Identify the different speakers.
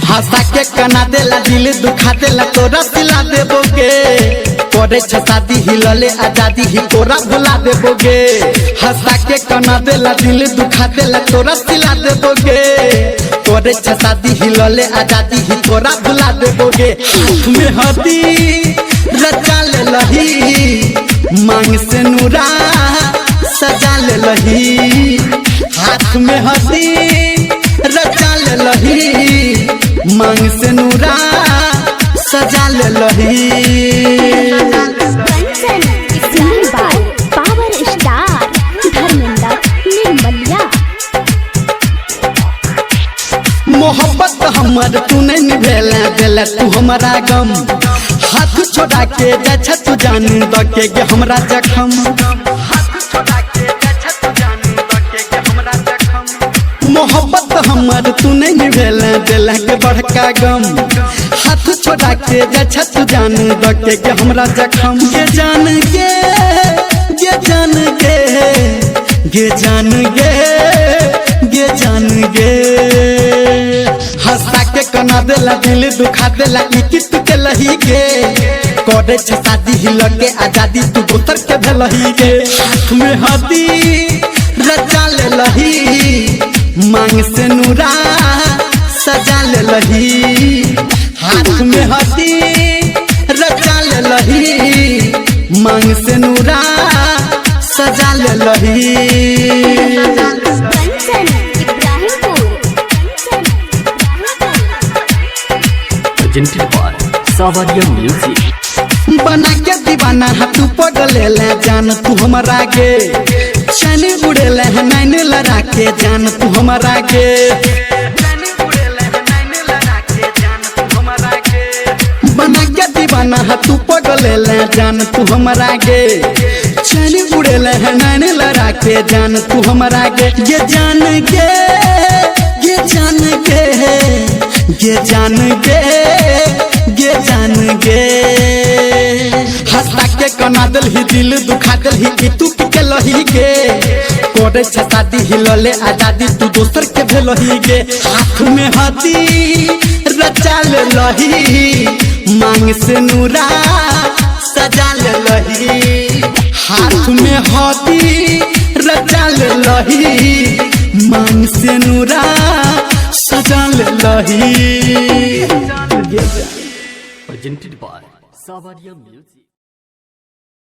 Speaker 1: हंसा के कना देला दिल दुखा देला तोरा सिला देबोगे करे शादी हिलले आजादी ही तोरा भुला देबोगे। हंसा के कना देला दिल दुखा देला तोरा सिला देबोगे करे शादी हिलले आजादी ही तोरा भुला देबोगे। हाथ में हदी रचा ले लही मांग से नूरा सजा ले लही। हाथ में हदी रचा ले लही मांग से नूरा सजा ले लही।
Speaker 2: पावर स्टार धर्मेंद्र निर्मलिया।
Speaker 1: मोहब्बत हमर तू नहीं निभेला देला तू हमारा गम। हाथ छोड़ा के जा तू जान दके गे हमरा जखम। मोहब्बत हमर तू नहीं निभेला देला के बड़का गम। हाथ छोड़ा के जा तू जान दके गे हमरा जखम। गे जान गे गे जान गे गे जान गे गे जान गे। हंसा के कना देला दिल दुखा देला कित के लही गे करे शादी हिल के आजादी तू दोसर के भेलही गे। हाथ में हदी रचा ले लही मांग से नूरा सजा ले लही। हाथ में हदी रचा ले लही मांग से नूरा सजा ले लही। बना के दीवाना हाथ पगले ले जान तू हमारा गे। चैन उड़ेले है नैन लड़ा के जान तू हमारा गे। बना के दीवाना हाथ पगले ले जान तू हमारा गे। चैन उड़ेले है नैन लड़ा के जान तू हमारा गे। ये जान गे ये जान गे ये जान गे गे जान गे। हंसा के कना दिल ही दिल दुखा दिल ही तू के लही गे करे शादी हिलले आजादी तू दोसर के भेलही गे। हाथ में हदी रचा ले लही मांग से नूरा सजा ले लही। हाथ में हदी रचा ले लही मांग से नूरा सजा ले लही।
Speaker 3: Presented by Savaria Music.